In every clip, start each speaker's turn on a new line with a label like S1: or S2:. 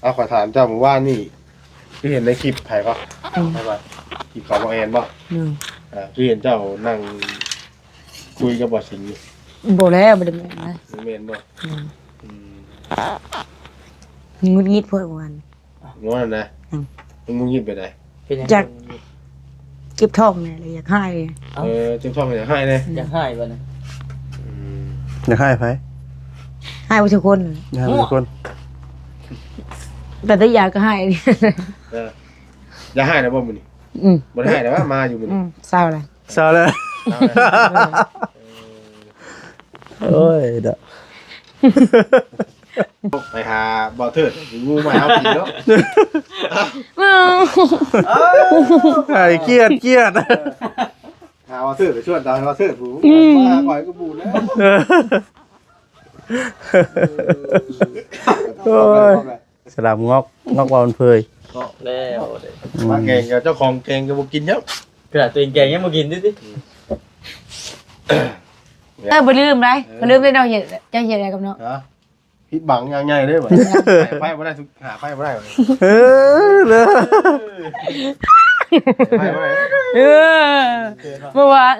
S1: เอาขอถามเจ้าหมู่บ้านนี่คือเห็นในคลิปไผปะใช่ปะคลิปของบ่แอนปะคือเห็นเจ้านั่งคุยกับบ่สิงอยู่
S2: บ่แล้วบ่ได้แม่นนะ
S1: เมนบ่
S2: งุดงิดเพิ่นวัน
S1: ง้อนะมันงุ้งยิบไปได้
S3: เป็นยัง
S2: จัก เก็บท้องนี่เลยอยากให้
S1: จึงชอบมันจะให้เลย
S3: อยากให้บ่นะ
S4: อยากให้ไผ
S2: ให้บ่ทุกคน
S4: อยากให้ทุกคน
S2: แต่ถ้าอยากก็ให้
S1: อย่าให้นะบ่มื้อนี้ บ่ได้ให้แต่ว่ามาอยู่มื้อนี้
S2: เศร้าเลย
S4: เศร้าเลยโอ้ยเด้อ
S1: ไปหาบ่เถิดงูมาเอากินเนาะ
S4: ไอ้เกียด
S1: หาบ่เถิดไปชวนตาบ่เถิดผู้มาก่อยก็บูแล้ว
S4: โอ้ยสลับงอกว่ามันเพย
S3: เนาะแล้วเด้
S1: มาเก่งกับเจ้าของเก่งก็บ่กินเยอะ
S3: กระดาษตัวเองแกงยังบ่กินดิ
S2: บ่ลืมได้บ่ลืมได้เนาะเฮ็ดจังเฮ็ดอะไรกับเนาะ
S1: ฮะพิษบังอย่างใหญ่เลยบ่ไฟบ่ได้ทุกหาไฟบ่ได้
S4: เออเลย
S1: ไฟบ่ได้
S2: เมื่อวาน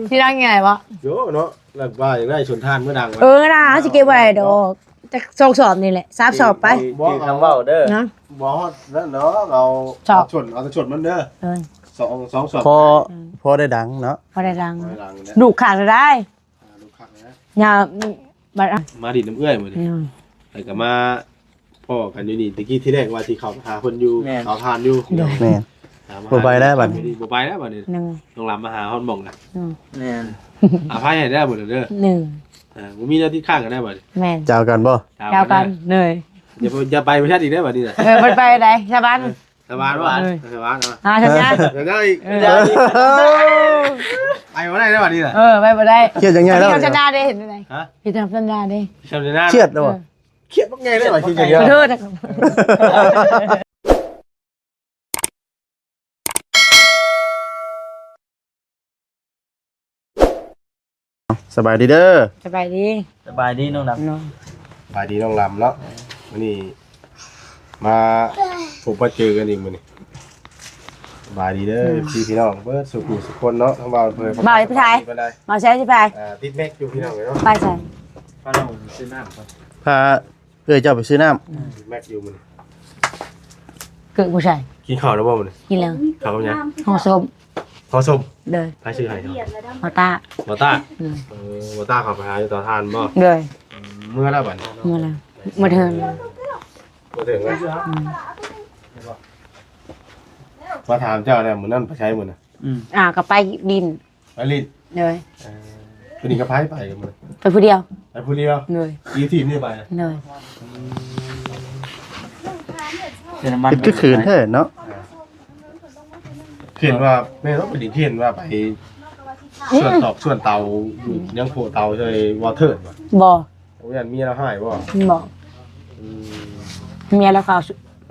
S2: ที่รังไงวะ
S1: โยเนาะแล้วว่าอย่างได้ชนทานเมื่อดัง
S2: นะสิเก็บไว้ดอกจะ2 สอบนี่แหละ3 สอบไป
S3: บ่คำเว้าเด้อ
S2: นะ
S1: บ่ฮอดนั่นเนาะเอาชนเอาชนมันเด้อ2 สอบ
S4: พอได้ดังเนาะ
S2: บ่ได้รัง
S1: ดังเนี่ย
S2: ดูขาดได้
S1: ลูกคักนะ
S2: อย่าบัด
S1: มาดิน้ำเอื้อยมื้อนี้แล้วก็มาพ่อกันอยู่นี่ตะกี้ที่แรกว่าสิเข้าหาเพิ่นอยู่เอาทานอยู่
S4: แม่บ่ไปแล้วบัดนี้
S1: บ่ไปแล้วบัดนี้
S2: 1
S1: ต้องลำมาหาฮอดหม่องน่ะ
S3: แม่น
S1: อภัยให้ได้บ่เด้อ
S2: 1
S1: บ่มีหน้าที่ข้างกันได้บัดนี้
S2: แม่น
S4: เจ้ากันบ่
S2: เจ้ากันเหนื่อย
S1: อย่าไปประเทศอีกได้บัดนี้น่ะ
S2: มันไปไหนชาวบ้าน
S1: สบายบ่สบายเนาะ
S2: ชาวบ้าน
S1: เดี๋ยวได้อีกไปบ่ได้ได้บัดนี้น่ะ
S2: ไปบ่ได้
S4: เครียดยังไงแล้ว
S2: พี่ทำสัญญาได้เห็นไหม
S1: ฮะ
S2: พี่ทำสัญญาได้
S1: ชาวนา
S4: เครียดแล้วบ่
S1: เครียดบ่ไงได้บัดนี้จัง
S2: ขอโทษนะครับ
S4: สบายดีเด้อ
S2: สบายดี
S3: สบายดีน้องดำ
S2: น้อง
S1: ไปดีน้องลำเนาะวันนี้มาพบมาเจอกันอีกมื้อนี้สบายดีเด้อพี่น้องเบิดสุขุสุคนเนาะทั้งบ่าวเพิ่น
S2: บ่าวพี่ชายมาใช้ที่ไป
S1: ติดแม็กอยู่พี่น้องเนาะ
S2: ไปใส่
S3: พาน้องซื้อน้ำก่อน
S4: พาเจ้าไปซื้อน้ำ
S1: ติดแม็กอยู่มื้อนี้
S2: เกิดผู้ชาย
S1: กินข้าวแล้วบ่มื้อนี้
S2: กินแล้ว
S1: ข้าวกับหยัง
S2: ห่อส้ม
S1: ข้าวส้ม
S2: เลย
S1: ใครชื่อให้ครับ
S2: ห่อตา
S1: บ่ต้าบ่ต้าเข้าไปหาอยู่ต่อทานบ่
S2: เลย
S1: เมื่อแล้วบัด
S2: มาแล้วมาเถิน
S1: บ่ถึงแล้วมาถามเจ้าแล้วมื้อนั้นไปใช้มื้อน่ะ
S2: ก็ไปดิน
S1: ไปลิด
S2: เลย
S1: ตัวนี้ก็พายไปกันมื้อ
S2: ไปผู้เดียว
S1: ไปผู้เดียว
S2: เลย
S1: อีทีมนี่ไป
S2: เลย
S3: เติมน้ำมัน
S4: เป็นคือคืนแท้เนาะ
S1: เขียนว่าแม่ต้องไปดิเขียนว่าไปส่วนตอกส่วนเตาอยู่ยังโผเตาใช่วอเตอร์ว่ะ
S2: บ่
S1: โอ้ยอันเมียเราหายบ่
S2: บ่เมียแล้วเขา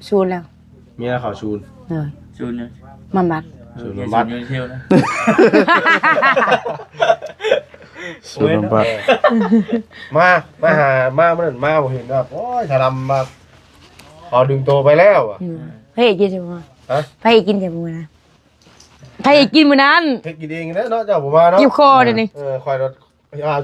S2: ชูนแล้ว
S1: เมียเราเขาชูน
S2: เลย
S3: ชูนเนี่ย
S2: มาบัด
S1: ชูนบำบัด
S3: เที่ยวนะ
S4: สูบำบัด
S1: มาหามาเมื่อนั้นมาบ่เห็นว่าโอ้ยถ้าลำมาพอดึงตัวไปแล้วอ่ะ
S2: เฮ้ยกินใช่ไหม
S1: ฮะ
S2: ไปกินใช่ไหมนะไปกินมื้อนั้น
S1: เฮ็ดกินเองนะเนาะเจ้าบ่มาเนาะ
S2: ยิบคอเดี๋ยวนี้
S1: คอยรถ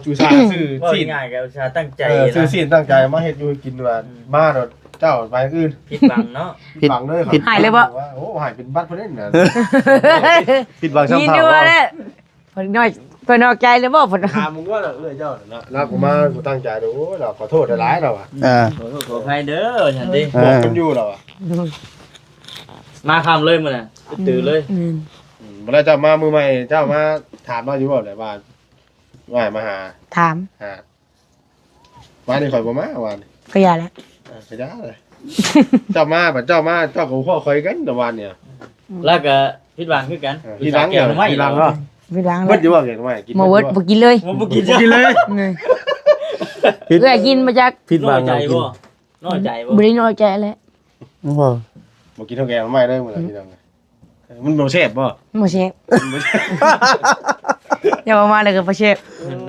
S1: จูชาซื้อ
S3: ว่า
S1: ซีน
S3: ง่ายๆกับชาตั้งใจ
S1: ซื้อ
S3: นะ
S1: ซีนตั้งใจมาเฮ็ดอยู่ให้กินว่ามาเนาะเจ้าไปอื่น
S3: ผิดหวังเนาะ
S1: ผิดหวังเลยครับ
S2: หายเลยบ่
S1: โอ้หายเป็นบัตรเพิ่นเล่นน่ะ
S4: ปิดบังช่าง
S2: กิน
S4: ภาพ
S2: ด้วย
S4: บ่
S2: แหละเพิ่นน้อยเพิ่นนอกใจเลยบ่เพิ่น
S1: ถามมึงว่าเอ้ยเจ้าน่ะเนาะแล้วกูมากูตั้งใจดูโอ้ยเราขอโทษหลายๆเราอ่ะ
S3: ขอโทษขออภัยเด้อฉันดิ
S1: บอกกันอยู่เราอ่ะ
S3: มาคำเลยมันน่ะตื่นเลย
S1: เวลาเจ้ามามือใหม่เจ้ามาถามเราอยู่บ่ได้ว่าว่าให้มาหา
S2: ถาม
S1: ว่านี่ข่อยบ่มาว่านี่
S2: ก็อย่าแล้ว
S1: ไปจ้าเลยเจ้ามาบัดเจ้ามาเจ้าก็ข้อคอยกันแต่วันเนี่ย
S3: แล้วก็ผิดหวังคือกัน
S1: ทีหลัง
S3: เกี่ยวไม่
S1: ทีหลัง
S3: เหร
S1: ก็
S3: อ
S2: ไปล้าง
S1: เบิ
S2: แล้
S1: ดอยู่ว่าเก่งทำไมกิน
S2: มาเวิร์ดบ่กินเลย
S3: ผมบ่กิน
S1: กินเลย
S4: ผิด
S2: เอื้อกินมาจาก
S4: ผิด
S3: น้
S4: บั
S3: อง ยใจ
S4: เอากิน
S3: บ่น้อยใจบ่
S2: บ่ได้น้อยใจแล้ว
S4: บ่
S1: บ่กินเท่าแกทำไมได้มื้อนี้มันบ่แซ่บบ่
S2: บ่เชฟอย่ามาเลยกับบ่เชฟ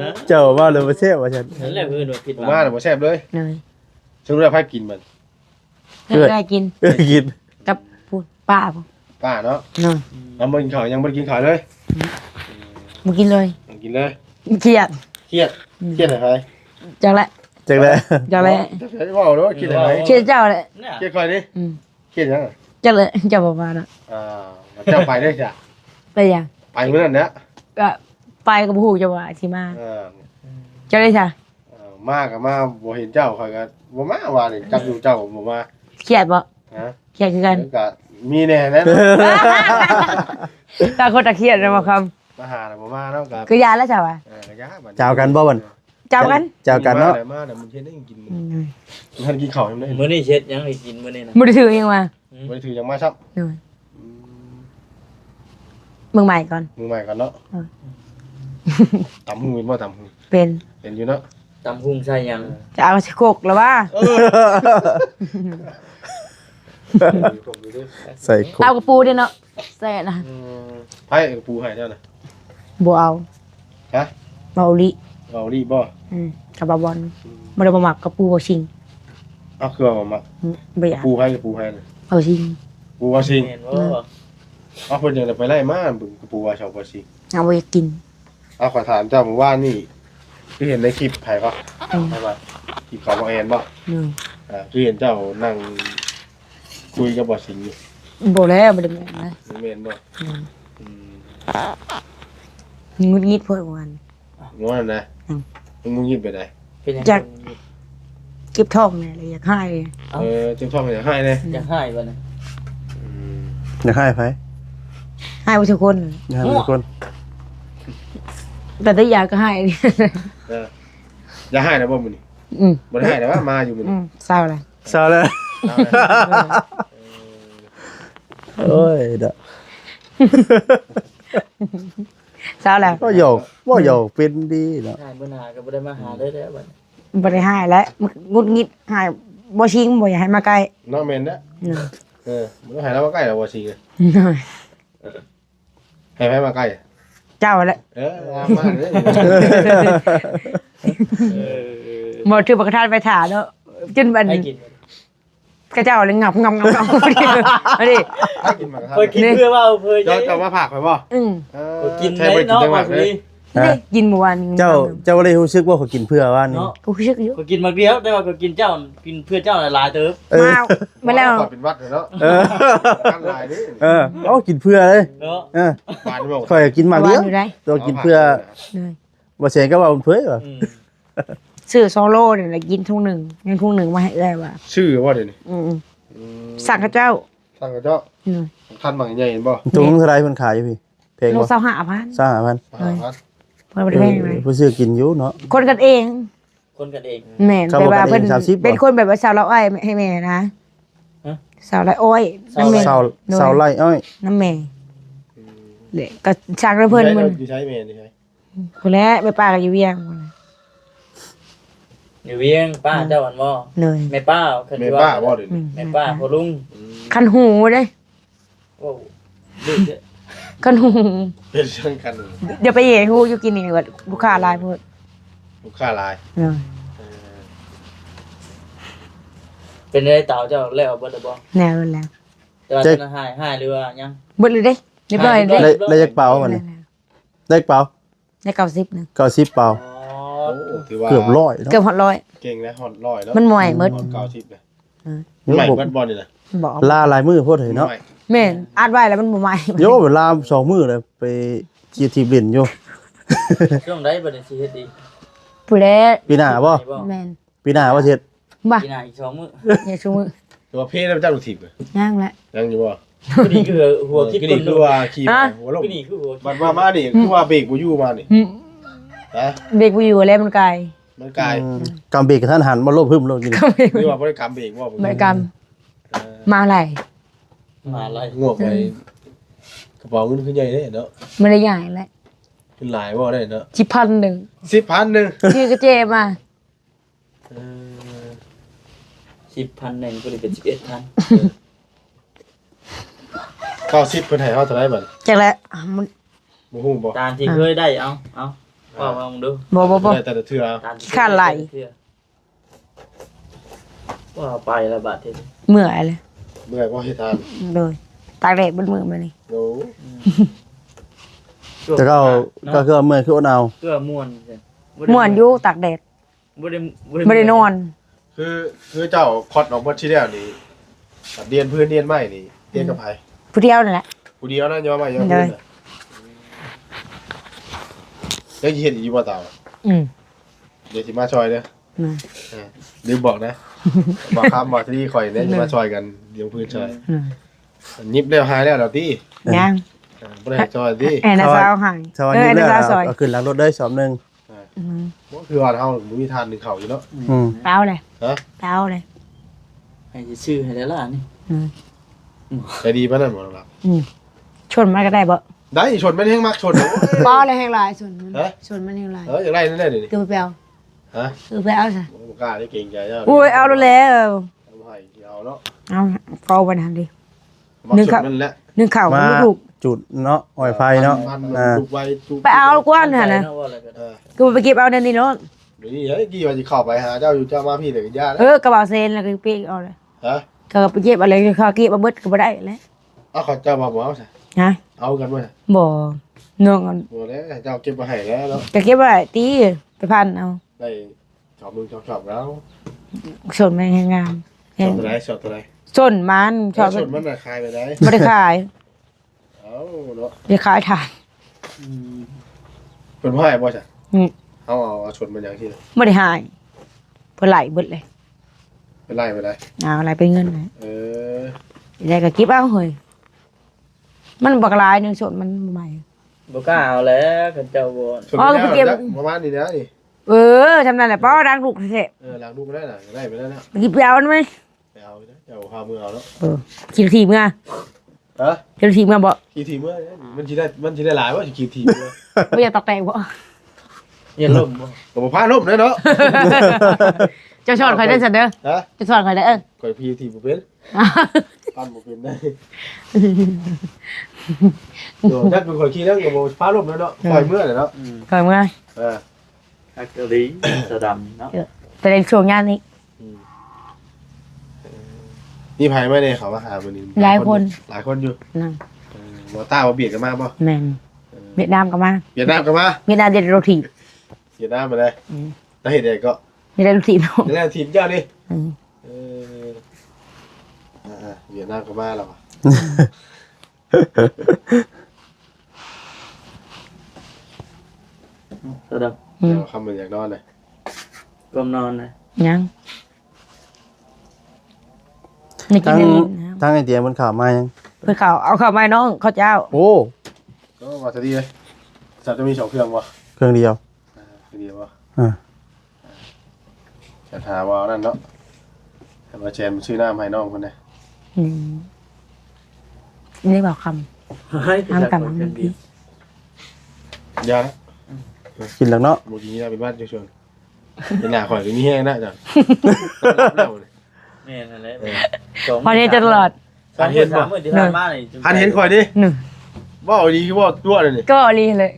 S3: นะ
S4: เจ้าว่าเลยบ่เซ่บว่าฉัน
S3: นั่นแหละคือหนูผิดห
S1: ผม
S3: วัง
S1: มาแต่บ่แซ่บเลย
S2: เลย
S1: ฉันรู้แล้วไผกินมัน
S2: ได้กิน
S4: กิน
S2: กับพูดป้าบ่
S1: ป้าเนาะ
S2: เนาะ
S1: น้ำมันข้าวยังบ่ได้กินข้าวเลย
S2: บ่กินเลย
S1: กินเลย
S2: เครียด
S1: เครียดเครียดอะไร
S2: จังแหละ
S4: จังได๋
S2: จังแหละ
S1: จะใช้ว่าเนาะเครียดอะไร
S2: เครียดเจ้าแหละ
S3: เนี่ย
S1: เครียดใครดิ
S2: อืม
S1: เครียดยัง
S2: จังเลยเจ้าบ่มาเนาะ
S1: เจ้าไปได้จ้ะ
S2: ไปยัง
S1: ไปเมื่อนั้นเนี่ย
S2: ก็ไปกับผู้เจ้าว่าสิมา
S1: เออ
S2: เจ้าได้จ้ะ
S1: มากับมาบ่เห็นเจ้าคอยก็บ่มาว่านี่จับอยู่เจ้าบ่มา
S2: เครียดบ่
S1: ฮะ
S2: เครียดคือกัน
S1: ก็มีแน่นะ
S2: ตาคนตะเครียดนะบ่คำ
S1: มาหาแล้วบ่มาเนาะก็
S2: คือยาแล้วจ้ะวะ
S1: ก็ยาบัด
S4: เจ้ากันบ่บัน
S2: เจ้ากัน
S4: เจ้ากันเนาะ
S1: มาเดี๋ยวมึงเฮ็ดได้กินมันทันกินข้าวยังได้
S3: มื้อนี้เช็ดยังให้กินมื้อนี้นะ
S2: บ่ได้ถือยังว่า
S1: บ่ได้ถือยังมาซับ
S2: เนาะเมืองใหม่ก่อน
S1: มึงใหม่กันเนาะตำหูเป็นบ่ตำหู
S2: เป็น
S1: เป็นอยู่เนาะ
S3: ตำหุงใส่ยัง
S2: จะเอาสิโคกแล้วว่า
S4: ใส่ขว
S2: เอา
S4: ด
S2: กระปูด้วยเนาะแซ่นะ
S1: ไผ่ปูให้เจ้าน่ะ
S2: บ่เอา
S1: ฮะ
S2: เบาลิ
S1: เอารีบบ่
S2: กับบาบอลบ่ได้บ่มักกระปูบ่ชิง
S1: เอาคือเอามา
S2: บ่อยาก
S1: ปูให้กับปูให้น่ะ
S2: เอาชิง
S1: ปูว่าสิง
S3: เห็นบ่
S1: เอาเพิ่นยังไปไล่มาบึงปูว่าชาวบ่สิง
S2: เอาบ่อยากกิน
S1: เอาขอถามเจ้าเมื่อวานนี่คือเห็นในคลิปไผบ่ใช่ป่ะคลิปของบ่แอนบ่ คือเห็นเจ้านั่งคุยกับบ่สิงอยู่
S2: บ่แล้วบ่ได้แม่นนะ
S1: แม่นบ่
S2: งุดงิดเพิ่นวัน
S1: ง้อนั่นนะมึงงุ้งยิบไปได้
S3: เป็นยัง
S2: จัก เก็บท้องเนี่ยเลยอยากให้
S1: จึงชอบมันอยากให้เลย
S3: อยากให้บ่นะ
S4: อยากให้ไผ
S2: ให้บ่ทุกคน
S4: อยากให้ทุกคน
S2: แต่ถ้าอยากก็ให้
S1: อย่าให้นะบ่มื้อนี้
S2: อืม
S1: บ่ได้ให้แต่ว่ามาอยู่มื้อนี้
S2: เศร้าเลย
S4: เศร้าแล้วโอ้ยเด้อ
S2: เศร้าแล้ว
S4: ก็หยอกเป็นดีเนาะ
S3: ให้บ่นาก็บ่ได้มาหาได้แล้วบัด
S2: บ่ได้ให้แล้วงุดงิดให้บ่ชิงบ่อยากให้มาใกล้
S1: น้องแม่นเด้อบ่ต้องให้เรามาใกล้แล้วบ่สิให้ไผมาใกล้
S2: เจ้าแหละ
S1: มาเด้อ
S2: บ่ถือประทานไปถ่าเนาะจนบัด
S3: ให้กิน
S2: กระเจ้าเลยงับงับงับงับเอาดิ
S1: ให้กินมาครับ
S3: เคยกินเพื่อว่าเพื่อ
S1: เจ้ามาผักไปบ่
S3: กิน
S1: ใช่
S3: ได้
S1: บ่กิน
S3: เนาะ
S1: จังห
S3: ว่า
S1: วัดเลย
S2: นี่กินเมื่อวาน
S4: เจ้าได้รู้สึกว่าเขากินเพื่อว่านี่
S3: เนาะ
S2: กูคิดอยู่
S3: ก็กินมาเดียวได้ว่าก็กินเจ้ากินเพื่อเจ้าหลายเติบ
S2: มาแล้ว
S1: เป็นวัดเนาะ
S4: เออ
S1: กันหลายนี่
S4: เอากินเพื่อเลย
S3: เนาะ
S1: บานบ่
S4: ข่อยกินมาเดียว
S2: อยู่ได้
S4: ตัวกินเพื่อ
S2: เลย
S4: บ่เสียก็ว่ามันเพื่อว่ะ
S2: ซื้อโซโล่เนี่ยแหละกินทุ่งหนึ่งยังทุ่งหนึ่งมาให้ได้ว่ะ
S1: ชื่อว่าเดี๋ยวนี้
S2: สั่งกับเจ้า
S1: สั่งกับเจ้าท่านบางใหญ่เห็นบ่
S4: ถุงเท่าไรเพิ่นขายอยู่พี่เพลง
S2: โล
S4: บ่
S2: เศร้าหาพัน
S4: 25,000
S2: เพิ่นบ่ได้แพงเลย
S4: ผู้ซื้อกินอยู่เนาะ
S2: คนกันเอง
S3: คนกันเอง
S2: แม่น
S4: เขา
S2: ไป
S4: บอก
S2: ว่า
S4: กันเอง
S2: เพิ่น
S4: 30บ่
S2: เป็นคนแบบว่าสาวละอ้อยให้แม่นะสาวละอ้อยน้ำแม่
S4: เสาไร่อ้อย
S2: น้ำแม่เลยก็ช่างแล้วเพิ่นมัน
S1: อยู่ใช้เมนใช้
S2: คนแล้วไปป้าก็อยู่เวียง
S3: อยู่เวียงป้าเจ้าอันบ่
S2: เลย
S3: แม่ป้าคัน
S1: เม
S3: ที่
S1: ป้า
S3: ว่า
S1: บ่เดี๋ยวนี้
S3: แม่ป้าพ่อลุง
S2: คันหูเด้
S3: โอ้ดื้อเด้อ
S2: คันหู
S1: เป็นเรื่องกัน
S2: เดี๋ยวไปเย่หูอยู่กินนี่ว่าลูกค้าหลายเพิ่น
S1: ลูกค้าหลาย
S3: เป็นได้เต่าเจ้าแล้วเบิดบ่
S2: แนวนั้นแล้ว
S3: แต่ว่าจะให้หรือว่ายัง
S2: เบิดเลยเด้เรียบร้อยเด้
S4: ได้จักเปล่ามันนี่ได้เปล่า
S2: ได้90นึง
S4: 90เปล่า
S3: อ๋อ
S1: ถือว่า
S4: เกือบ100เนาะ
S2: เกือบ100
S1: เก่งนะฮอดร้อยแล้ว
S2: มันม่วยหมด
S1: 90เลยใหม่เบิดบอลนี่นะ
S2: บอก
S4: ลาลายมือโพดเห็นเนาะ
S2: แม่นอ่านไว้แล้วมันบ่ใหม่
S4: โยเวลา2มื้อเลยไปขี่ทีมเล่นอยู่
S3: ช่วงใดบ่ได้สิเฮ็ดดี
S2: ผู้แล
S4: ปีหน้าบ่
S2: แม่น
S4: ปีหน้าว่าสิเฮ็ด
S2: บ่
S3: กินหน้าอีก2มื้อ
S2: อย่าชูมือ
S1: ตัวเพศแล้วเจ้าลูกทีบเลย
S2: ย่างละ
S1: ยังอยู่บ่
S3: ก็นี่คือหัวคิด
S1: ก็
S3: ค
S1: นี่
S3: น
S1: คือว่าขี่หัวลง
S3: ก็นี่คือหัว
S1: บัดมานี่คือว่าเบรกบ่อยู่มานี่นะ
S2: เบรกบ่อยู่แล้วมันไกล
S1: มันกลาย
S4: กำเบรกกับท่านหันมาลบพึ่มลงกิน
S2: ก็ไม่
S1: นี่ว่าบ่ได้กำเบรกว่า
S2: ไม่กรรมมาอะไร
S3: มาอะไร
S1: งวกไปกระเป๋าเงินขึ้นใหญ่เด้เนาะ
S2: ไม่ได้ใหญ่แล้ว
S1: ขึ้นหลายบ่ได้เนาะ
S2: ชิพันหนึ่ง
S1: 10,000นึง
S2: ชื่อกระเจมา
S3: 10,000นึงก็ได้เป็น11,000
S1: 90เพิ่นให้เฮาเท่าไหร่บัด
S2: จากแล้วมัน
S1: บ่ฮู้บ่
S3: ตามที่เคยได้เอาว่ามามึงดู
S2: บ่
S1: ได้แต่เทื่อ
S3: ตามที่
S2: ขาดไหล
S3: โอ้ ว่าไปแล้วบาดเจ็บ
S2: เมื่อยเลย
S1: เมื่อยบ่เฮ็ดทาน
S2: เลยตากแดดบนมือมานี่
S1: โอ้
S4: แต่ก็คือเมื่อยคืออดเอา
S3: เพื่อม่วนใช่
S2: ม่วนอยู่ตากแดด
S3: บ่ได้
S2: ไม่ได้นอน
S1: คือเจ้าคอดออกบ่ที่แล้วนี่เรียนพื้นเรียนใหม่นี่เรียนกับไผ
S2: ผู้เดียวนั่นแหละ
S1: ผู้เดียวนะยอมใหม่ยอมพื้นน่ะยังสิเฮ็ดอีกอยู่บ่ตาว
S2: อืม
S1: เดี๋ยวสิมาช่วยเด้อ
S2: นะ
S1: ลืมบอกนะ บอกคำบอกที่ข่อยเนี่ยจะมาช่วยกันเดี๋ยวพื้นช่วย
S2: อืม
S1: ยิบแล้วหายแล้วเราตี
S2: ยัง
S1: ไม่ได้ช่วยตี
S2: แอนนาซาวหาย
S4: สวัสดี
S2: แอน
S4: แล้
S2: นาว ซาวซอย
S4: เอาขึ้นหลังรถได้สอบหนึง
S2: อืม
S1: ก็คือว่าเฮาบ่มีทานหนึ่งเข่าอยู่เนาะ
S4: อืม
S2: เต้าเลย
S1: ฮะ
S2: เต้าเลย
S3: ให้ชื่อให้แล้วล่ะนี่
S2: อืม
S1: ใจดีปะนั่นบ่ล่ะ
S2: อืมชนมันก็ได้บ่
S1: ได้ชนมันแห้งมักชน
S2: ป้อเลยแห้งลายชนมัน
S1: ฮะ
S2: ชนมันแห้งลาย
S1: อย่างไรนั่นได้ดิ
S2: คือไปเอา
S1: ฮะ
S2: คือไปเอาซะ
S1: บ่กล้าได้เก่งใจเจ้า
S2: อุ้ยเอาแล้ว
S1: เอาให้เอาเนาะ
S2: เอาเฝ้าบันทันดิ
S1: มัก
S2: นึ่ง
S1: ช
S2: ครับ
S1: นนั่นแหละ
S2: นึ่งข่าว
S4: มา
S2: ลูก
S4: จุดเนาะอ้อยไฟเนาะ
S1: มัน
S4: อ่า
S1: ลุกไว้ลุก
S2: ๆไปเอากว้านน่ะนะ
S3: ว่าอะไรก็
S1: เอ
S3: ได้
S1: อ
S2: กูไปเก็บเอาเดี๋ยวนี้เนาะ
S1: เดี๋ยวนี้เฮ้ยกี่ว่าสิเข้าไปหาเจ้าอยู่เจ้ามาพี่เด้อย่านะ
S2: กระเป๋าเซนแล้วก็ไปเอาเลย
S1: ฮะ
S2: ก็ไปเก็บอะไรก็เก็บมาเบิดก็บ่ได้แล้ว
S1: เอาเขาเจ้ามาบ่เอาซะ
S2: ฮะ
S1: เอากันบ่
S2: บ่เนื่องกัน
S1: บ่แล้วเจ้าเก็บมาให้แล้วเนาะ
S2: จะเก็บไว้ตีไปพันเอา
S1: ได้ชอบมึงชอบแล้ว
S2: ชนมันแห้งงาม
S1: ช
S2: แห้
S1: อง บตัวไหนชอบตัวไหน
S2: ชนมันชอบ
S1: ชนมันน่ะคายไปได้
S2: บ่ได้ขาย
S1: เอาเนาะ
S2: ได้ขายทาน
S3: อืม
S1: เพิ่นบ่ให้บ่จ้ะ
S2: อืม
S1: เอาชนมันอย่างที่
S2: บ่ได้หายเพิ่นไหลเบิดเลย
S1: เป็นไล่ไปได้
S2: เอาอะไรเป็นเงินนะ
S1: เออ
S2: ได้ก็เก็บเอาเฮ้ยมันบักหลายหนึงชนมันใหม่
S3: บ่กล้าเอาแล้วกันเจ้าบ่
S1: ชนไปแล้วจักประมาณนี้นะนี่
S2: ทำนั่นแหละป้อดังลูกแท้
S1: ล้างลูกไปได้น่ะไล่ไปได้แล้ว
S2: ๆกินไปเอามันไหม
S1: ไปเอาเด้อเจ้าพามือเอาเนาะ
S2: กินทีเมื่อ
S1: ฮะ
S2: กินทีเมื่อบ่
S1: กี่ทีเมื่อมันสิได้หลายว่าสิกี่ทีเมื่อ
S2: บ่อยากตอกแตกบ่
S3: อย่าล่มบ่
S1: ก็บ่พาล่มเด้อเนาะ
S2: เจ้าชอนข่อยได้อซั่นเด้อ
S1: ฮะ
S2: เจ้าชอนข่อยได้อ
S1: ข่อยพีทีบ่เป็นปั้นบ่เป็นได้โดจักเป็นข่อยขี้แล้วก็บ่พาล่มเนาะปล่อยเมื่อเนาะ
S2: ข่อยเมื่อ
S1: เออ
S3: อักกะลีสะดำเนาะ
S2: แต่ในช่วงงานนี้
S1: นี่ไผมาเนี่ยเขามาหามื้อนี้
S2: หลายคน
S1: หลายคนอยู่
S2: นั่น
S1: บ่ต้าบ่เบียดกันมาบ่
S2: แม่นเวียดนามก็มา
S1: เวียดนามก็มา
S2: เวียดนามเด็ดโรตี
S1: เวียดนามมาเลยแล้วเฮ็ดได้ก็
S2: นี่ได้โรตีเนาะ
S1: แล้วทีมเจ้านี่
S2: อืม
S1: เอเวียดนามก็มาแล้วว่ะ
S3: สะด
S2: อืม
S1: เดี๋ยวคำมันอยากนอนเลย
S3: ำก้มนอนนะ
S2: ยังนี่กิน
S4: ทั้ง
S2: อันนี้นะ
S4: ทั้งไอเดียมันข่าวมายัง
S2: เพื่อเขาเอาเข้ามาให้น้องข้าวเจ้า
S4: โอ้
S1: ก็ว่าจะดีเลยสัตว์จะมี2เครื่องวะ
S4: เครื่องเดียว
S1: เครื่องเดียววะ
S4: อ่า
S1: จะหาว่านั่นเนาะให้มาแจมชื่อน้ำให้น้องคนนี้
S2: อืมนี่บอกค
S3: เฮ้ย
S2: ำน้ำกับน้ำพี่
S1: ยานะ
S4: กินแล้วเนาะ
S1: เมื่อกี้นี่เป็นบ้านเจ้าชวนเป็นหน้าข่อยก็มีแห้งนะจ้ะ
S3: แม่นั่นแหละ
S2: พอนี้จะตลอด
S3: พันเห็นบ่มื้อที่ผ่านมานี่
S1: พันเห็นข่อยดิ
S2: หนึ่ง
S1: บ่เอาดีคือบ่ตัวเลยนี่
S2: ก็รีเลย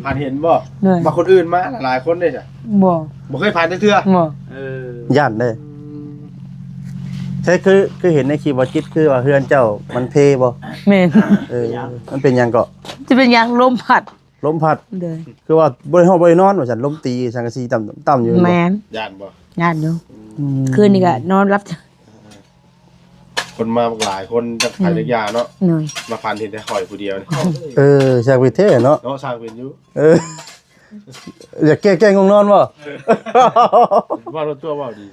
S1: พันเห็นบ่
S2: หนึ่ง
S1: มาคนอื่นมาหลายคนเลยจ้ะ
S2: บ่
S1: บ่เคยผ่านเทื่อ
S2: บ่
S3: เออ
S4: ย่านได้ใช่คือเห็นในคลิปว่าจิตคือว่าเฮือนเจ้ามันเพบ่
S2: เมน
S4: มันเป็นหยังก็
S2: จะเป็นยางลมพัด
S4: ลมพัด
S2: เลย
S4: คือว่าบ่ได้ฮ้บ่ได้นอนว่าซั่นลมตีสังกะสีต่ำอยู่
S2: แม
S4: บ่
S2: น
S1: ย่านบ่
S2: งานอยู่
S4: อืม
S2: คืนนี้ก็นอนรับ
S1: คนมาหลายคนจากไทยจากยาเนาะ
S2: หน่อย
S1: มาพันเห็นแต่ข่อยผู้เดียวนี่
S4: ชากวิเทศเนาะ
S1: เนาะสร้างเป็นอยู่
S4: อยากแก้งงนอนบ่
S1: ว่ารถตัวว่าดี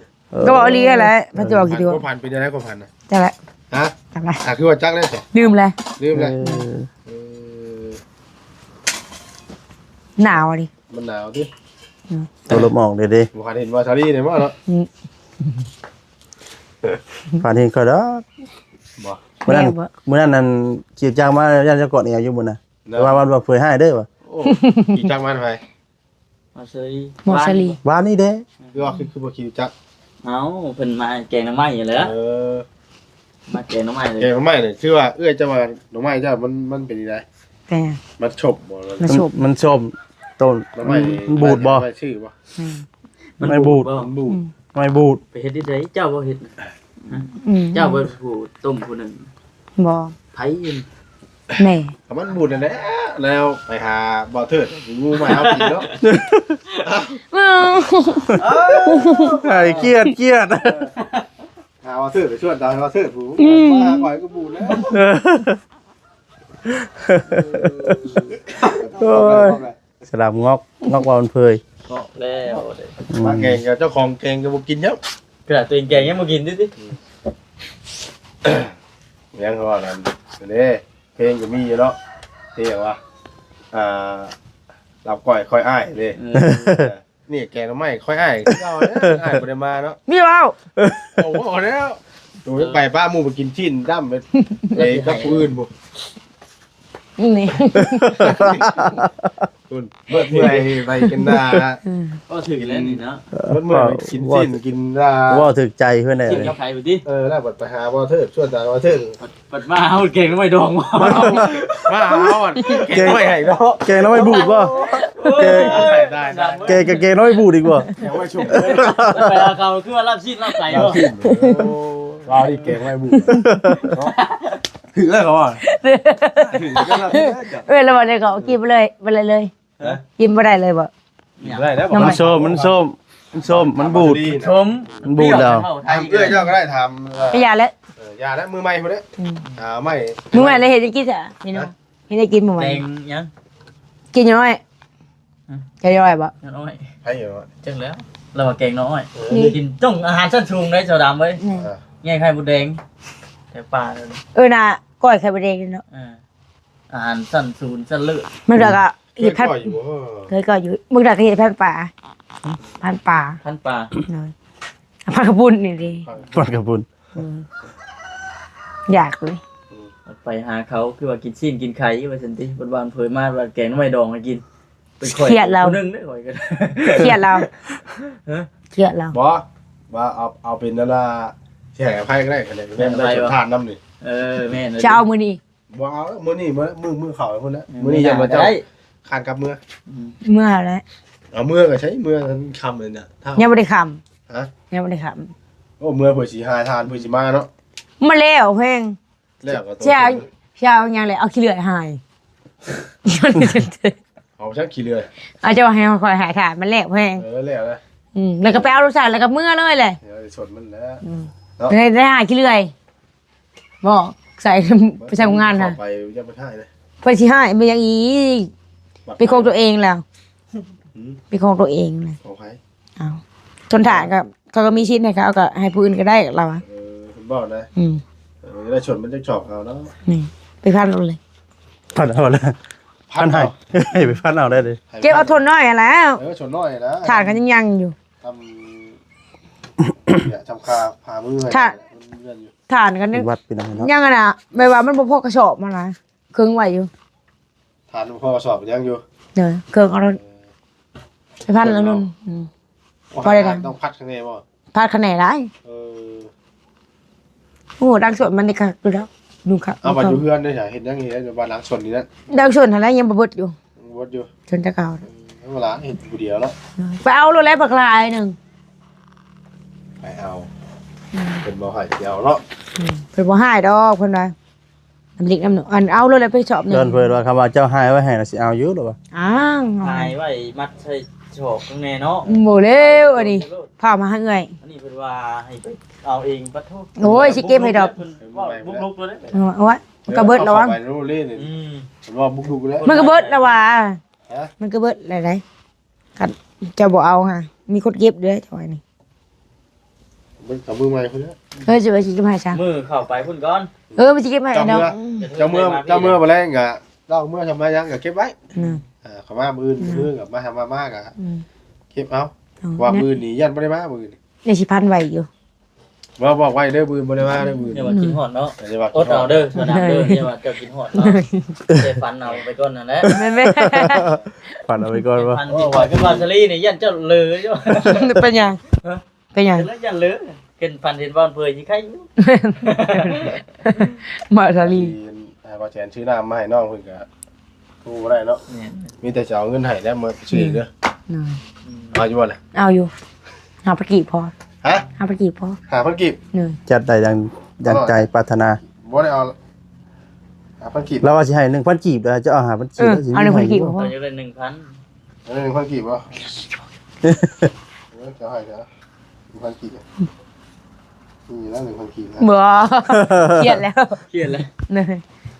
S2: ก็บอกรีอะไรพระเจ้ากี่ตัว
S1: ก็พันเป็นยังไงก็พันนะ
S2: จังละ
S1: ฮะ
S2: จังละ
S1: คือว่าจักเลยสิ
S2: ลืมเลย
S1: ลืมเลย
S2: หนาวดิ
S1: มันหนาวดิ
S4: ตัวลมออกเด้
S1: บ่คันเห็นว่าชาลีเนี่ยมั้งเนาะ
S4: ผ่านเห็นก็ดอก
S1: บ่
S4: มื้อนั้น
S2: แม่บ่
S4: มื้อนั้นนั่นขี่จ้างมาย่านจะกอดเอวอยู่มื้อน่ะแต่ว่าวันบ่เผยให้เด้อว่ะ
S1: โอ้ขี่จักมันไป
S3: มาซื้อ
S2: หมอชลี
S4: วานนี้เด้
S1: คือว่าคือบ่ขี่จัก
S3: เอ้าเพิ่นมาแกงหน่อไม้อยู่แล้ว
S1: อ
S3: มาแกงหน่อไม้เลย
S1: แกงหน่อไม้เนี่ยคือว่าจะมาหน่อไม้เจ้ามันเป็นยังไง
S2: แต่
S1: มันฉบบ่
S2: มาชม
S4: มันชมต้น
S1: หน่อไม้
S4: มันบูดบ่
S1: ชื่อบ่
S2: อืม
S4: ไม่บูด
S1: มันบูด
S4: ไม่บูด
S3: ไปเฮ็ดที่ไดเจ้าบ่เฮ็ด
S2: อืม
S3: เจ้าบ่ผู้ต้มผู้หนึง
S2: บ่
S3: ไผยิน
S2: แม่
S1: ถ้ามันบูดนั่นแหละแล้วไปหาบ่อเถิดงูมาเอากินเนาะ
S4: ไอ้เกียด
S1: หาบ่อเถิดไปชวนตาบ่อเถิดผู้มาก่อยก็บูดแล้ว
S4: โอ้ยสลับงอกว่ามันเพย
S3: เนาะแล้วเด้
S1: มาแกงกับเจ้าของแกงก็บ่กินเยอะ
S3: กระดาษตัวเองแกงยังบ่กินดิ
S1: ยังเขาว่านั่นเด้เพลงก็มีอยู่เนาะที่ว่ารับก่อยค่อยอ้ายเด้นี่แกงหน่อไม้ค่อยอ้ายคือเอาเด้ออ้ายบ่ได้มาเนาะ
S2: มีเว้า
S1: โอ้โหแล้วดูไปป้าหมูไปกินชิ้นด้ำไปกับผู้อื่นบุ
S2: นี่
S1: คุณเบิดเมื่อยไปกินดา
S3: ก็ถึงแล้วนี่เนาะ
S1: เบิดเมื่อยไปกินชิ้นกินดา
S4: ว่าถึกใจเพื่อนแน่
S3: กิน
S4: เลย
S3: กับไผไปดิ
S1: แล้วบัดไปหาบ่เทิดชวนตาบ่เทิด
S3: ปัดมาเอาแกงไม่ดองมา
S1: มาเอาอ่ะเก่งไม่ให้เนาะ
S4: เกน้อยบูดป่ะ
S1: ได้
S4: เกน้อยบูดดีกว่า
S1: ยังไม่ชุบ
S3: ไปเอาเขาคือว่ารับชิ้นรับไก่บ่
S1: ว้าวนี่เก่งไม่บุถือแล้วเขาอ่ะถือก็แล้ว
S2: แล้วบ่ได้ก็กินไปเลยไปเลยกินบ่ได้เลยบ่
S1: ได้แล้ว
S4: มันส้มมันบูด
S3: ชม
S4: มันบูดแล้ว
S1: ทำเพื่อเจ้าก็ได้ทำ
S2: ไปยาแล้ว
S1: ยาแล้วมือใหม่พุ่นเด้ไม่
S2: มื้อใหม่เลยเฮ็ดจังกี้จ้ะพี่น้องเฮ็ดได้กินมื้อใหม่
S3: แกงยัง
S2: กินน้อยจะย่อยบ่
S3: น้อย
S1: ให้อยู่
S3: จังแล้วเราว่าแกงน้อยกินจ้องอาหารชั้นสูงได้เจ้าดำเว้ยง่ายไข่มดแดงแต่ปลาเลย
S2: น่ะก้อยไข่บ่ได้เนาะ
S3: อาหารชั้นสูงชั้นเลือด
S2: มื้อดอกก็เฮ็ดพัน
S1: อยู่
S2: เคยก็อยู่มื้อดอกก็เฮ็ดพันปลาพันปลา
S3: พันปลา
S2: เลยพันกระปุนนี่ดิ
S4: ปัดกระปุน
S2: อยากเลย
S3: ไปหาเขาคือว่ากินชิ้นกินไข่ว่าสันติบนบ้านเผยมาว่าแกงน้ำไม่ดองให้กินเป็นข่อยคนนึงได้ข่อยกัน
S2: เครียดเราเครียดเรา
S1: บอว่าเอาเป็นนั่นละแฉไพ่ก็ได้คะแนนแม่ได้ทานน้ำนี่
S3: แม่
S2: จะเอามื้อนี้
S1: บอเอามือนี่มือเข่าคนละมือนี่ยังมาเจ้าขานกับมือ
S2: เมื่อแล้ว
S1: เอามือก็ใช้มือนั้นคำเลยเนี่ยถ้า
S2: ยังบ่ได้คำ
S1: ฮะ
S2: ยังบ่ได้ค
S1: โอ้มือเผื่อสีหาทานเผื่อสีมาเนาะ
S2: ำมาแล้วเพ่ง
S1: แล้วก็ตัว
S2: เช้ายังเลยเอาขี้เลื่อยหาย
S1: เอาชักขี้เรือ
S2: เอาจะให้คอยหายถ่านมันแล้วเพ่ง
S1: แล้วนะ
S2: แล้วก็ไปเอารถสารแล้วก็เมื่อเลยเลย
S1: เดี๋ยวชนมันแล้ว
S2: ได้หายขี้เลื่อยบอกใส่ไปใส่งานนะ
S1: ไปยังไม่ได้เลย
S2: ไปที่ให้มันยังอีไปโคงตัวเองแล้วไปโคงตัวเองเลย
S1: ของใคร
S2: เอาทนถ่านก็เขาก็มีชิ้นให้เขาก็ให้ผู้อื่นก็ได้เราอ่ะ
S1: คุณบอกนะ ได้ชนมันจะชอบเอาเนาะ
S2: นี่ไปพันเอาเลย
S4: พันเอาเลยพันให้ไปพันเอาได้เลย
S2: เก็บเอาทนน้อยแล้ว
S1: ชนน้อยนะ
S2: ถ่านกันยังอยู่
S1: ทำเนี่ยทำคาพามือ
S2: ถ่านกัน
S4: วัดเป็นอะไรเนาะ
S2: ยังอะนะไม่ว่ามันบ่พอกระสอบมานะเครื่องไหวอยู่
S1: ทานพ่อสอบยังอยู่
S2: เดี๋ยวเครื่องเอารถไปพันแล้วนุ่นพอได้กัน
S1: ต้องพัดข้างในบ่
S2: พัดคะแนนได้ โอ้ดังส่วนมันนี่ค่ะดูแล้วดูครับ
S1: เอามาอยู่เพื่อนด้วยใช่เห็นยังไงแล้วบ้านหลังชนนี่นั่น
S2: ดังส่วนอะไรยังบ่เบิดอยู่
S1: วดอยู่
S2: จนจะเก่า
S1: เวลาเห็นผู้เดียวแล้ว
S2: ไปเอารถแล้วบักลายหนึง
S1: ไปเอาเป็นบ่อหายเดียวเนาะ
S2: เพิ่นบ่ให้ดอกเพิ่นว่าน้ำลิกน้ำหนูอันเอารถแล้วไปสอบหนึง
S4: เดินเพื่อนว่าคำว่าเจ้าให้ไว้ให้เราสิเอาอยู่หรือเปล่า
S2: อ้าว
S3: หายไว้มัดใส่โฉกข้างในเนาะ
S2: บ่เร็วอันนี้พามาให้เอื้อย
S3: อันนี้เป็นว่าให้ไปเอาเองปะทุก
S2: โอ้ยสิเก็บให้ดอก
S3: บุกลุกเลย
S2: เอาไว้มันก็เบิดแล้ววะ
S1: ไปรู้เล่นนี่ผมว่าบุกลุกแล้ว
S2: มันก็เบิดแล้วว่ะมันก็เบิดอะไรกันเจ้าบ่เอาค่ะมีคนเก็บด้วยถอยนี่
S1: มันกับมือใหม่คนนี้
S2: เฮ้ยสิไปสิเก็บให้ซะ
S3: มือเข้าไปพุ่นก่อน
S2: มันสิเก็บให้เนาะ
S1: เจ้าเมื่อมาแรงกะเจ้าเมื่อทำมายังกะเก็บไว้เขามามือกับมาทำมามากอะเก็บเอาว่ามือหนียันไม่ได้มามือ
S2: นี่สิพันไว้อยู่
S1: ว่าบอกไว้เด้อมือไม่ได้มาเด้อมือ
S3: อย่าว่ากินหอดเนาะ
S1: อย่าว่า
S3: อดเอาเด้อสนามเด้ออย่าว่าเจ้ากินหอดเนาะเจ็ฟันเอาไปก่อนนั่นแหละ
S2: แม่
S4: พันเอาไว้ก่อนว่า
S3: ฟันที่ปล่อยขึ้นมาซารี่นี่ยันเจ้าเลือจ้ะ
S2: เป็นหยังเป็นหยัง
S3: แล้วยันเลือเกินฟันเห็นบอลเผยที่ใครอยู่
S2: มาซาลี
S1: ว่าแทนชื่อน้ำมาให้น้องเพิ่นก็กูบ่ได้เนาะมีแต่จะเอาเงินให้แล้วมาซื้อเด้อเอาอยู่บ่ล่ะ
S2: เอาอยู่หาปกี่พอ
S1: ฮะ
S2: หาพันกีบพอ
S1: หาพันกีบ
S2: เหนื่อย
S4: จัดได้อย่างใจปรารถนา
S1: บ่ได้เอาหาพันกีบ
S4: เราว่าสิให้1,000กีบเด้อจะเอาหาพันกีบแล้วสิ
S2: เอา1,000กีบพอ
S3: เราจะได้1,000
S1: 1,000กีบบ่จะให้เด้อ1,000กีบนี่นะ1,000กีบนะ
S2: เบื่อเครียดแล้ว
S3: เครียดเลย
S2: เหนื่อย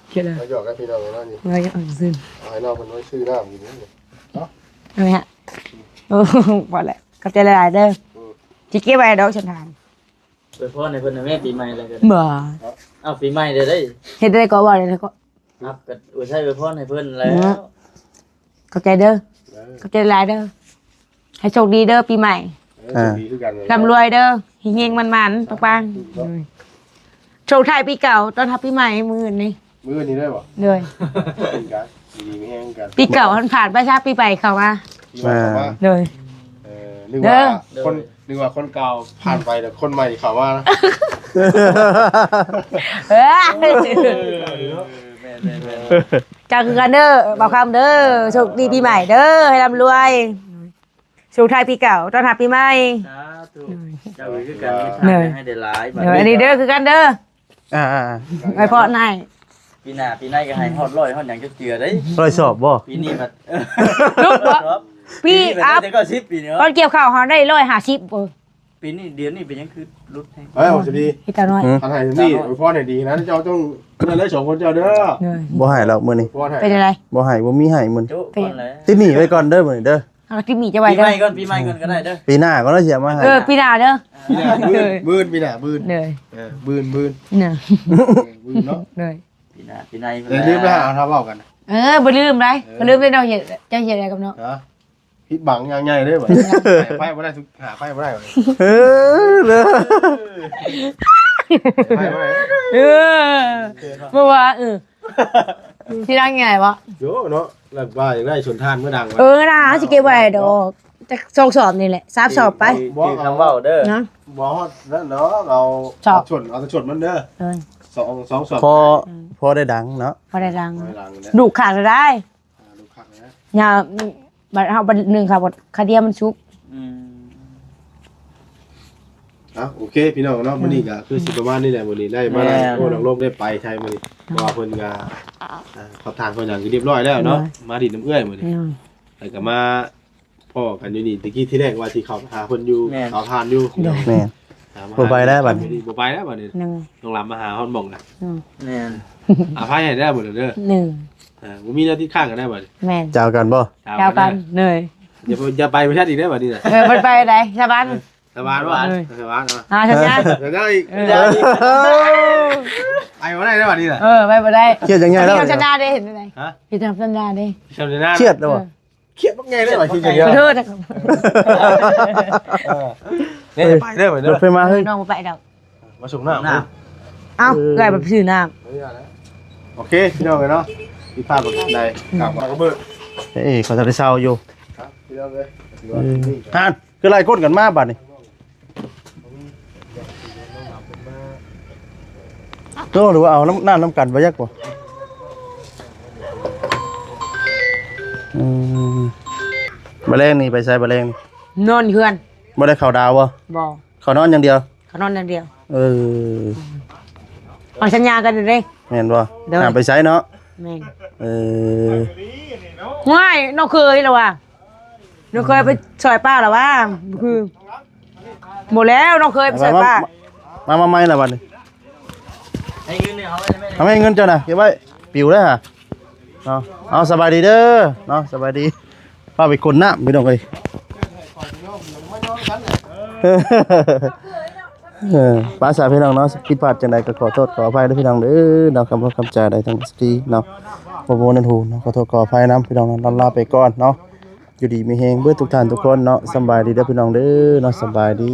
S2: เครียดแล้ว
S1: มาหยอกกับพี่น้องแล้วนี่
S2: เราจะอ่อนซึม
S1: เอาให้น้องเพิ่นไว้ซื้อน้ำกินนี่
S2: เอาไหมฮะโอ้พอแล้วกับใจละลายเด้อจิเก็บไว้ดอกฉันทาน
S3: ไปพ่อในเพิ่นแม่ปีใหม่อะไรกัน
S2: เบื่อ
S3: เอาปีใหม่เด้อได้
S2: เฮ็ดได้ก็บ่ได้ก็
S3: ครับก็อวยใช้ไปพ่อในเพิ่นแล้ว
S2: กับใจเด้อกับใจละลายเด้อให้โชคดีเด้อปีใหม่
S1: ดีคือกันเลย
S2: ร่ำรวยเด้อเฮงๆมันๆปังๆโชคไทายปีเก่าต้อนรับปีใหม่มื้อนี้
S1: มื้อนี้ได้บ่
S2: เลย
S1: กินกันดีไม่แห้งกัน
S2: ปีเก่ามันผ่านไปชาปีใหม่เข้ามา เลย
S1: นึกว่าคนเก่าผ่านไปแต่คนใหม่เข้ามานะ
S2: เออจากคือกันเด้อบอกคำเด้อโชคดีปีใหม่เด้อให้ร่ำรวยโชคไทายปีเก่าต้อนรับปีใหม่
S3: สาธุเจ้าคือกันไม่ใช่ให้ได้หลายบัด
S2: เดี๋ยวอันนี้เด้อคือกันเด้อ
S4: อ่า
S2: ไว้พอดนาย
S3: ปีหน้าปีหน้าก็ให้ฮอด100ฮอดหยังจะเจือได้
S4: ๆร้อยสอบบ่
S3: ปีนี้บัด
S2: ลูกบ่พี่อัพ
S3: เดี๋ยวก็10ปีเนาะ
S2: ตอนเกี่ยวข้าวเขาได้150บ่
S3: ปีนี้เดือนนี้เป็นยังคือรุดแทง
S1: เฮ้ยผมจะดี
S2: พี่ตาน้อย
S1: ทันให้นี่ไอ้พ่อเนี่ยดีนะเจ้าต้องนั่นเลย2คนเจ้าเด้อ
S2: เหนื่อย
S4: บ่ให้แล้วมื้อนี้
S1: พ่อให้
S2: เป็นอะไร
S4: บ่ให้บ่มีให้มื้อนี้
S3: โจ้ก่อนเลย
S4: ติดหนี้ไว้ก่อนเด้อมื้อนี้เด้อ
S2: เอาที่มีจะไว้
S3: ปี
S2: เด้
S3: ใหม่
S2: อ
S3: ก่อนปีใหม่ก่อนก็ได้เด้อ
S4: ปีหน้าก็ต้องเสียมาให้
S2: ปีหน้าเด้อ
S1: พี่น่ะบืนพี่น่ะบืน
S2: เหนื่อย
S1: บืน
S2: เหนื่อย
S1: บืนเนาะ
S2: เหนื่อย
S3: ปีหน้าปีหน้า
S1: อย่าลืมนะเอาทำเว้ากัน
S2: บ่ลืมได้บ่ลืมได้น้องเฮ็ดจะเฮ็ดอะไรกับน้อง
S1: ฮะพิษบังอย่างใหญ่เด้อบ่ไฟบ่ได้หาไฟบ่ได้บ่
S4: เออเด้อ
S1: ไฟบ่ได้
S2: บ่ว่าที่รังไงวะ
S1: โยเนาะแล้วว่าอยากได้ชนทานเมื่อดัง
S2: นะสิเก็บไว้ดอกจะส่งสอบนี่แหละ3สอบไป
S3: คือคำเว้าเด้อ
S2: นะ
S1: บ่ฮอดนั่นเนาะเราเอาชนมันเด้อ
S2: เลย
S1: 2สอบ
S4: พอได้ดังเนาะ
S2: บ่ได้รัง
S1: ไม่ดังเนี่ย
S2: ดุขาดได้
S1: ลูกคักนะ
S2: อย่าบัดเฮาบัดนึงค่ะบ่คาเดียมันสุก
S3: อืม
S1: โอเคพี่น้องเนาะมื้อนี้ก็คือสิประมาณนี้แหละมื้อนี้ได้มาได้โอ้น้องลมได้ไปใช้มื้อนี้ว่าเพิ่นก็เขาทานเพิ่นหยังเรียบร้อยแล้วเนาะมาดินน้ำเอื้อยมื้อนี้แล้วก็มาพ่อกันอยู่นี่ตะกี้ที่แรกว่าสิเข้าหาเพิ่นอยู่เขาทานอยู่
S4: แม่น บ่ไปแล้วบัดนี้
S1: บ่ไปแล้วบัดนี้
S2: นึง
S1: ต้องลำมาหาฮอนบ่งน่ะ
S3: แม่น
S1: อาภัยให้ได้หมดเด้อ
S2: หนึ่ง
S1: บ่มีหน้าที่ข้างกันได้บัดนี้
S2: แม่น
S4: เจ้ากันบ่
S2: ยาวกันเหนื่อย
S1: อย่าไปประเทศอีกได้บัดนี้น่ะ
S2: มันไปไหนชาวบ้าน
S1: สบายบ่สบายเนาะ
S2: ชัญญา
S1: เดี๋ยวได้อีกไปบ่ได้ได้บัดนี้น่ะ
S2: ไปบ่ได้
S4: เครียดจังไงแล้ว
S2: ทำสัญญาได้เห็นไหม
S1: ฮะ
S2: พี่ทำสัญญาได้
S1: ชาวนา
S4: เครียดแล้วบ่
S1: เครียดบ่ไงได้บัดคิดจัง
S2: ขอ
S1: เดียว
S2: โทษนะครับ
S1: เนี่ยไปเด้อบัด
S4: ร
S1: เด้อ
S4: ถไฟมาเฮ้ย
S2: น้องไปดอก
S1: มาส่งน้ำ
S3: น้
S2: เอ้าไก่แบบซื้อน้
S1: โอเคพี่น้องเลยเนาะพี่พาบักใดกลับมากระเบิด
S4: เอ้ยเขาจะได้เศร้าอยู่
S1: ครับพี่น้องเลย
S4: ฮานคือไล่ก้นกันมาบัดนี้โตหรือว่าเอาน้ำกันบ่ยักบ่แมลงนี่ไปใส่แมลง
S2: ำนอนเพื่อน
S4: บ่ได้เข้าดาวบ่
S2: บ่
S4: เขานอนอย่างเดียว
S2: เขานอนอย่างเดียว
S4: เออ
S2: เอาสัญญากันเลย
S4: แม่นบ่
S2: เดี๋ยว
S4: ห้ามไปใช้เนาะ
S2: แม่น
S4: เออ
S2: ง่ายน้องเคยแล้วว่ะน้องเคยไปซอยป้าแล้วว่าคือหมดแล้วน้องเคยไปซอยป้า
S4: มาใหม่ล่ะบัดนี้
S3: ำให้เงินเนี่ยเอาไว้ได้ไหม
S4: ทำให้เงินเจ้าน่ะเก็บไว้ปิวแล้วฮะเนาะเอาสบายดีเด้อเนาะสบายดีป้าไปกดน้ำพี่น้องเอ้ยป้าสาวพี่น้องเนาะผิดพลาดจังใดก็ขอโทษขออภัยด้วยพี่น้องเด้อเนาะคำพูดคำจาใดทั้งสติเนาะบ่บ่นั่นหูเนาะขอโทษขออภัยนํพี่น้องเนาะลาไปก่อนเนาะอยู่ดีมีแฮงเบิดทุกท่านทุกคนเนาะสบายดีเด้อพี่น้องเด้อเนาะสบายดี